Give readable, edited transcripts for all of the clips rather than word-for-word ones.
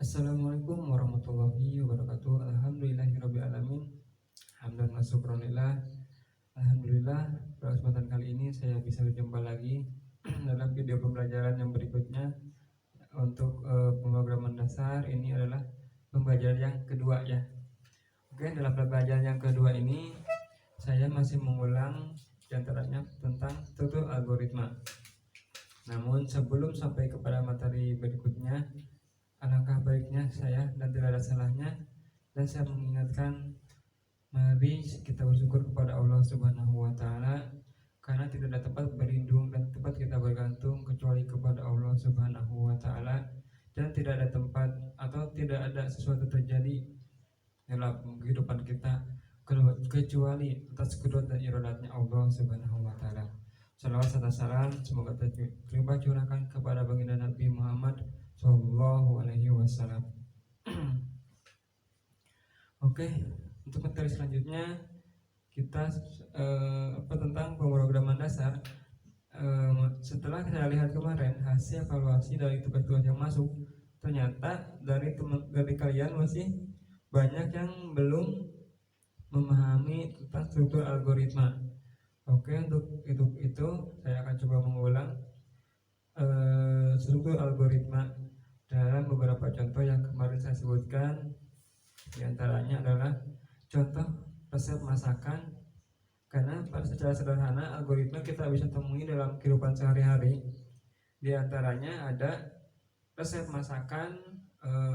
Assalamualaikum warahmatullahi wabarakatuh. Alhamdulillahirrabbilalamin. Hamdan wa syukronillah. Alhamdulillah, pada kesempatan kali ini saya bisa berjumpa lagi dalam video pembelajaran yang berikutnya untuk pemrograman dasar. Ini adalah pembelajaran yang kedua ya. Oke, dalam pembelajaran yang kedua ini saya masih mengulang diantaranya tentang struktur algoritma. Namun sebelum sampai kepada materi berikutnya, alangkah baiknya saya dan tidak ada salahnya dan saya mengingatkan, mari kita bersyukur kepada Allah Subhanahu wa taala, karena tidak ada tempat berlindung dan tempat kita bergantung kecuali kepada Allah Subhanahu wa taala, dan tidak ada tempat atau tidak ada sesuatu terjadi dalam kehidupan kita kecuali atas kudrat dan iradatnya Allah Subhanahu wa taala. Salawat serta salam semoga tercurahkan curahkan kepada baginda Nabi Muhammad Sallallahu Alaihi Wasallam. Oke, untuk materi selanjutnya kita tentang pemrograman dasar. Setelah saya lihat kemarin hasil evaluasi dari tugas-tugas yang masuk, ternyata dari kalian masih banyak yang belum memahami tentang struktur algoritma. Oke, untuk itu saya akan coba mengulang struktur algoritma dalam beberapa contoh yang kemarin saya sebutkan. Di antaranya adalah contoh resep masakan, karena secara sederhana algoritma kita bisa temui dalam kehidupan sehari-hari. Di antaranya ada resep masakan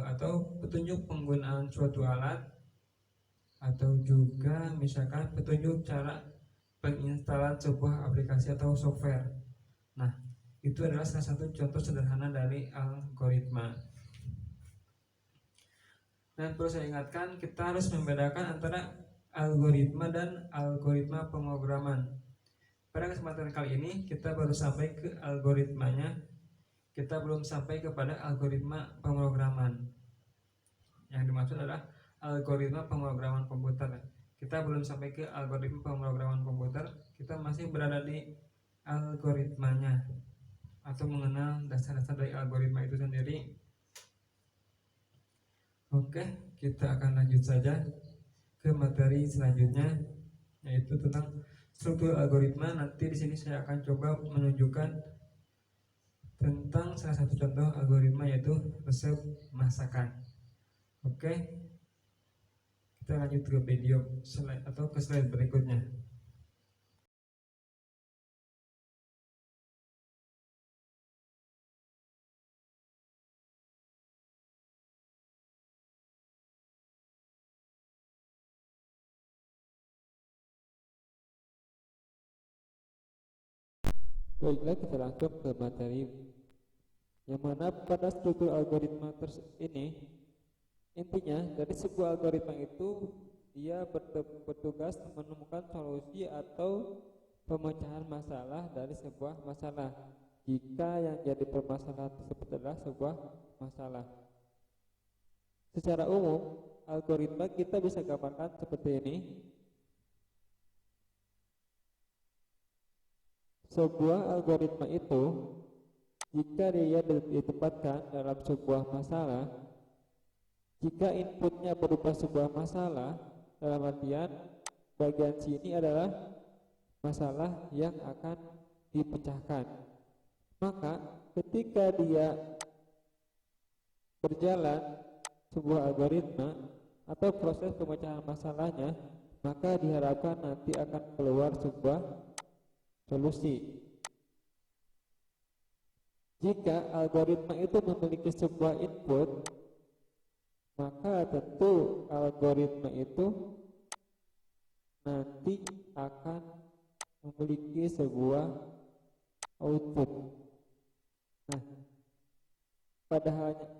atau petunjuk penggunaan suatu alat, atau juga misalkan petunjuk cara penginstalan sebuah aplikasi atau software. Nah, itu adalah salah satu contoh sederhana dari algoritma. Dan perlu saya ingatkan, kita harus membedakan antara algoritma dan algoritma pemrograman. Pada kesempatan kali ini kita baru sampai ke algoritmanya, kita belum sampai kepada algoritma pemrograman. Yang dimaksud adalah algoritma pemrograman komputer. Kita belum sampai ke algoritma pemrograman komputer, kita masih berada di algoritmanya atau mengenal dasar-dasar dari algoritma itu sendiri. Oke, kita akan lanjut saja ke materi selanjutnya, yaitu tentang struktur algoritma. Nanti di sini saya akan coba menunjukkan tentang salah satu contoh algoritma, yaitu resep masakan. Oke, kita lanjut ke video slide atau ke slide berikutnya. Baiklah, kita langsung ke materi, yang mana pada struktur algoritma ini, intinya dari sebuah algoritma itu dia bertugas menemukan solusi atau pemecahan masalah dari sebuah masalah, jika yang jadi permasalahan tersebut adalah sebuah masalah. Secara umum, algoritma kita bisa gambarkan seperti ini. Sebuah algoritma itu, jika dia ditempatkan dalam sebuah masalah, jika inputnya berupa sebuah masalah, dalam artian bagian sini adalah masalah yang akan dipecahkan, maka ketika dia berjalan sebuah algoritma atau proses pemecahan masalahnya, maka diharapkan nanti akan keluar sebuah solusi. Jika algoritma itu memiliki sebuah input, maka tentu algoritma itu nanti akan memiliki sebuah output. Nah,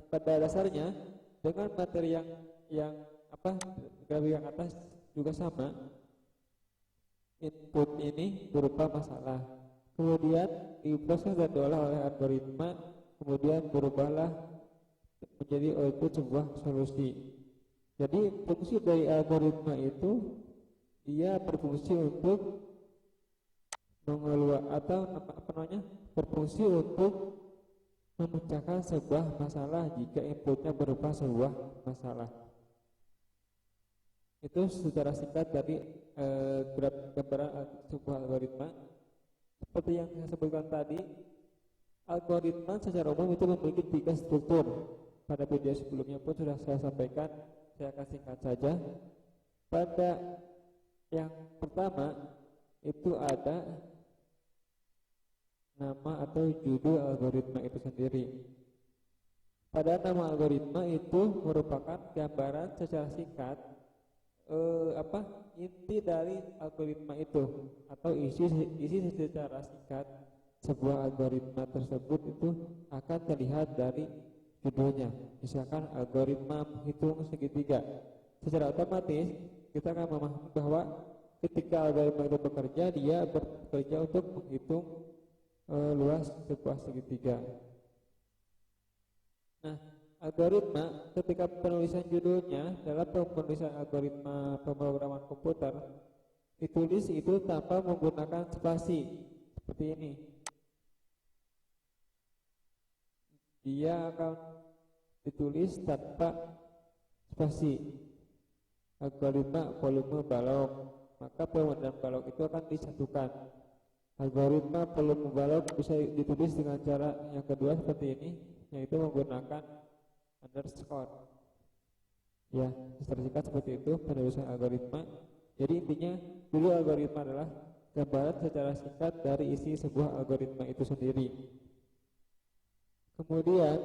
pada dasarnya dengan materi yang grafik yang atas juga sama. Input ini berupa masalah, kemudian diproses dan diolah oleh algoritma, kemudian berubahlah menjadi output sebuah solusi. Jadi fungsi dari algoritma itu, dia berfungsi untuk berfungsi untuk memecahkan sebuah masalah jika inputnya berupa sebuah masalah. Itu secara singkat dari gambaran sebuah algoritma. Seperti yang saya sebutkan tadi, algoritma secara umum itu memiliki 3 struktur. Pada video sebelumnya pun sudah saya sampaikan, saya akan singkat saja. Pada yang pertama itu ada nama atau judul algoritma itu sendiri. Pada nama algoritma itu merupakan gambaran secara singkat inti dari algoritma itu, atau isi secara singkat sebuah algoritma tersebut itu akan terlihat dari judulnya. Misalkan algoritma menghitung segitiga, secara otomatis kita akan memahami bahwa ketika algoritma itu bekerja, dia bekerja untuk menghitung luas sebuah segitiga. Nah, algoritma ketika penulisan judulnya dalam penulisan algoritma pemrograman komputer ditulis itu tanpa menggunakan spasi seperti ini. Dia akan ditulis tanpa spasi. Algoritma volume balok, maka volume dan balok itu akan disatukan. Algoritma volume balok bisa ditulis dengan cara yang kedua seperti ini, yaitu menggunakan underscore. Ya, secara singkat seperti itu penulisan algoritma. Jadi intinya dulu algoritma adalah gambaran secara singkat dari isi sebuah algoritma itu sendiri. Kemudian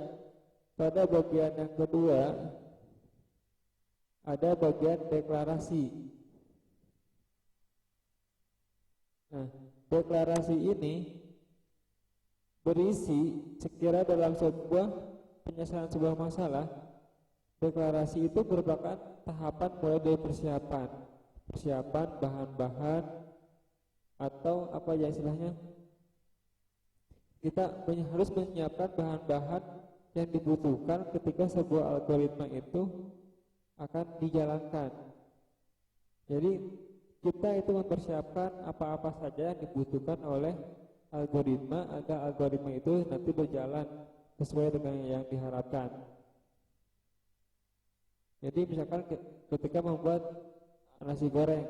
pada bagian yang kedua ada bagian deklarasi. Nah, deklarasi ini berisi sekira dalam sebuah penyelesaian sebuah masalah. Deklarasi itu merupakan tahapan mulai dari persiapan bahan-bahan, atau apa ya istilahnya, kita harus menyiapkan bahan-bahan yang dibutuhkan ketika sebuah algoritma itu akan dijalankan. Jadi kita itu mempersiapkan apa-apa saja yang dibutuhkan oleh algoritma agar algoritma itu nanti berjalan sesuai dengan yang diharapkan. Jadi misalkan ketika membuat nasi goreng,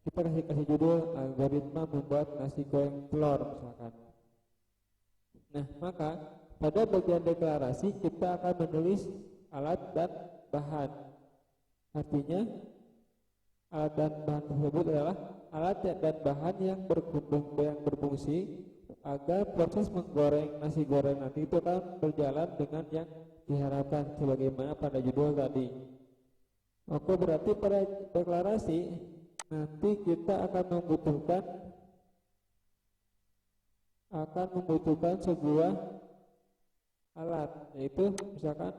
kita kasih judul algoritma membuat nasi goreng telur misalkan. Nah, maka pada bagian deklarasi kita akan menulis alat dan bahan. Artinya alat dan bahan tersebut adalah alat dan bahan yang berfungsi agar proses menggoreng nasi goreng nanti itu akan berjalan dengan yang diharapkan sebagaimana pada judul tadi. Oke, berarti pada deklarasi nanti kita akan membutuhkan sebuah alat, yaitu misalkan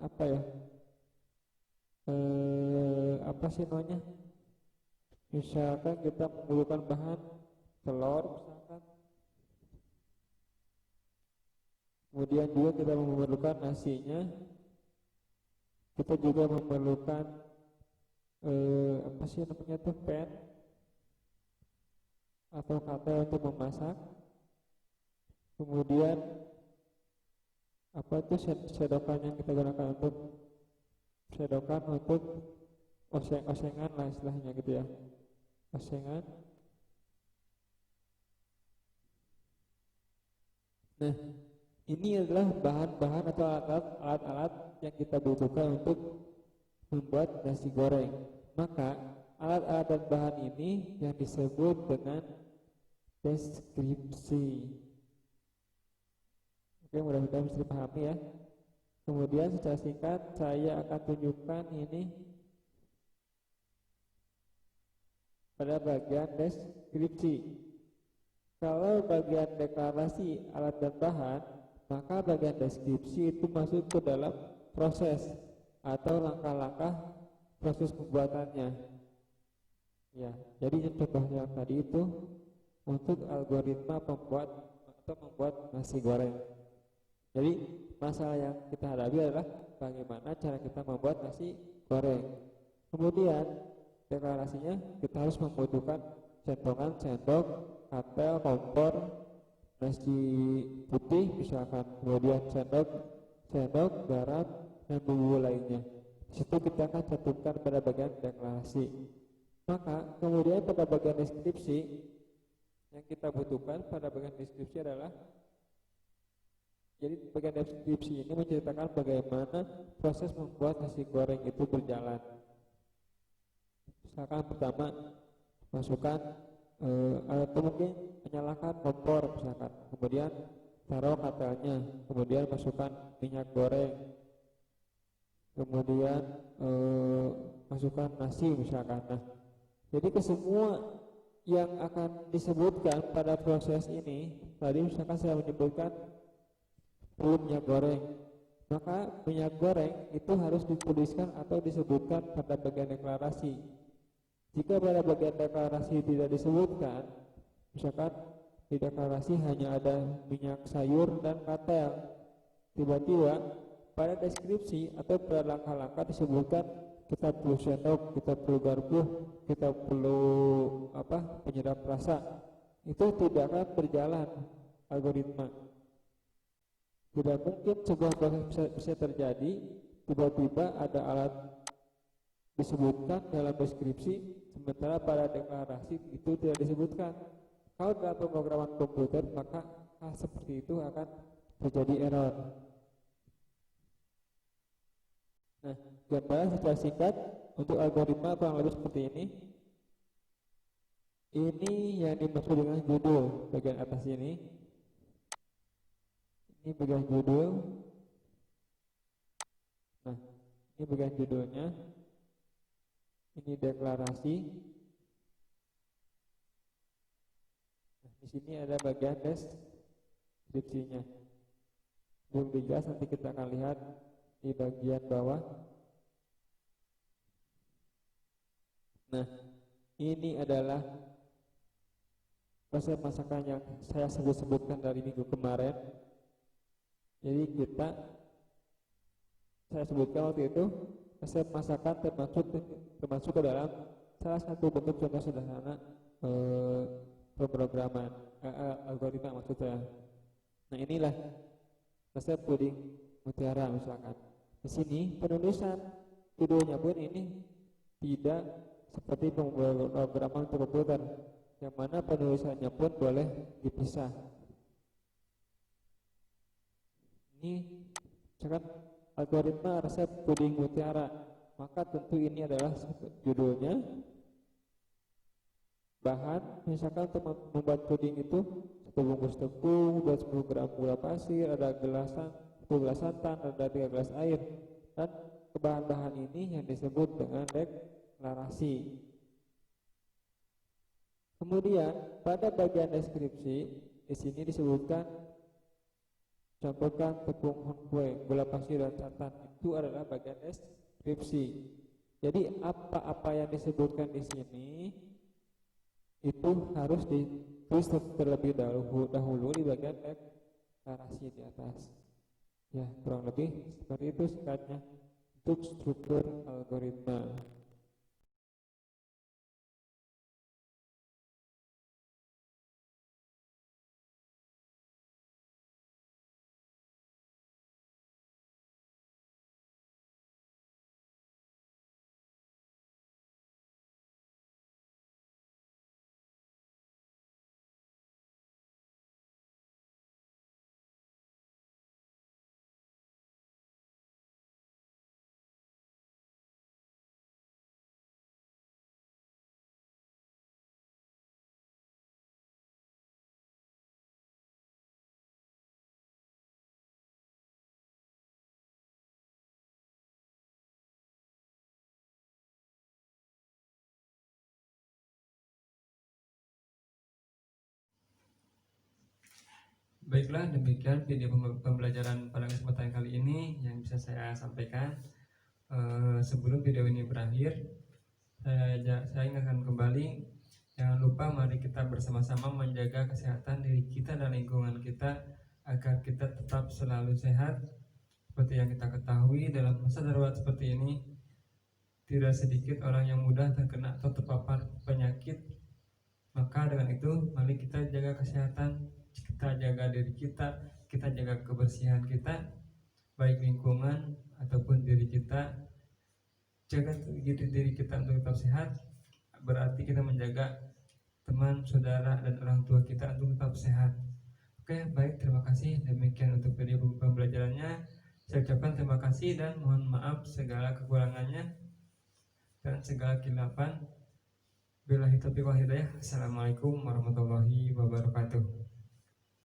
apa ya, apa sih namanya, misalkan kita membutuhkan bahan telur misalkan, kemudian juga kita memerlukan nasinya, kita juga memerlukan apa sih namanya tuh, pan atau katel untuk memasak, kemudian apa itu sedokan yang kita gunakan untuk osengan lah istilahnya gitu ya, osengan. Nah, ini adalah bahan-bahan atau alat-alat yang kita butuhkan untuk membuat nasi goreng. Maka alat-alat dan bahan ini yang disebut dengan deskripsi. Oke, mudah-mudahan bisa dipahami ya. Kemudian secara singkat saya akan tunjukkan ini pada bagian deskripsi. Kalau bagian deklarasi alat dan bahan, maka bagian deskripsi itu masuk ke dalam proses atau langkah-langkah proses pembuatannya. Ya, jadi contohnya tadi itu untuk algoritma membuat nasi goreng. Jadi masalah yang kita hadapi adalah bagaimana cara kita membuat nasi goreng. Kemudian deklarasinya kita harus membutuhkan centongan, sendok, katel, kompor, nasi putih misalkan, kemudian sendok garam dan bumbu lainnya. Di situ kita akan cantumkan pada bagian deklarasi. Maka kemudian pada bagian deskripsi yang kita butuhkan pada bagian deskripsi adalah, jadi bagian deskripsi ini menceritakan bagaimana proses membuat nasi goreng itu berjalan. Misalkan pertama masukkan atau mungkin menyalakan kompor misalkan, kemudian taruh katelnya, kemudian masukkan minyak goreng, kemudian masukkan nasi misalkan. Nah, jadi ke semua yang akan disebutkan pada proses ini, tadi misalkan saya menyebutkan perlu minyak goreng, maka minyak goreng itu harus dituliskan atau disebutkan pada bagian deklarasi. Jika pada bagian deklarasi tidak disebutkan, misalkan di deklarasi hanya ada minyak sayur dan katel, tiba-tiba pada deskripsi atau pada langkah-langkah disebutkan kita perlu sendok, kita perlu garpu, kita perlu penyedap rasa, itu tidak akan berjalan algoritma. Tidak mungkin sebuah proses bisa terjadi tiba-tiba ada alat disebutkan dalam deskripsi sementara pada deklarasi itu tidak disebutkan. Kalau dalam pemrograman komputer maka hal seperti itu akan terjadi error. Nah, gambaran secara singkat untuk algoritma kurang lebih seperti ini. Ini yang dimaksud dengan judul bagian atas ini. Ini bagian judul. Nah, ini bagian judulnya. Ini deklarasi. Nah, di sini ada bagian deskripsinya. Belum dijelas, nanti kita akan lihat di bagian bawah. Nah, ini adalah proses masakan yang saya sebutkan dari minggu kemarin. Jadi saya sebutkan waktu itu resep masakan termasuk ke dalam salah satu bentuk contoh sederhana pemrograman algoritma maksud saya. Nah, inilah resep puding mutiara misalkan. Di sini penulisan judulnya pun ini tidak seperti pemrograman komputer, yang mana penulisannya pun boleh dipisah. Ini misalkan algoritma resep puding mutiara, maka tentu ini adalah judulnya. Bahan misalkan untuk membuat puding itu 1 bungkus tepung, 10 gram gula pasir, ada 1 gelas santan, ada 3 gelas air, dan bahan-bahan ini yang disebut dengan deklarasi. Kemudian pada bagian deskripsi di sini disebutkan campurkan tepung kue, gula pasir dan santan. Itu adalah bagian deskripsi. Jadi apa-apa yang disebutkan di sini itu harus ditulis terlebih dahulu di bagian deklarasi di atas. Ya, kurang lebih seperti itu singkatnya untuk struktur algoritma. Baiklah, demikian video pembelajaran pada kesempatan kali ini yang bisa saya sampaikan. Sebelum video ini berakhir, saya ingatkan kembali, jangan lupa mari kita bersama-sama menjaga kesehatan diri kita dan lingkungan kita agar kita tetap selalu sehat. Seperti yang kita ketahui, dalam masa darurat seperti ini tidak sedikit orang yang mudah terkena atau terpapar penyakit. Maka dengan itu mari kita jaga kesehatan kita jaga diri kita jaga kebersihan kita, baik lingkungan ataupun diri kita, jaga diri kita untuk tetap sehat, berarti kita menjaga teman, saudara, dan orang tua kita untuk tetap sehat. Oke, baik, terima kasih. Demikian untuk video pembelajarannya. Saya ucapkan terima kasih dan mohon maaf segala kekurangannya dan segala khilafan. Billahi taufiq wal hidayah. Assalamualaikum warahmatullahi wabarakatuh.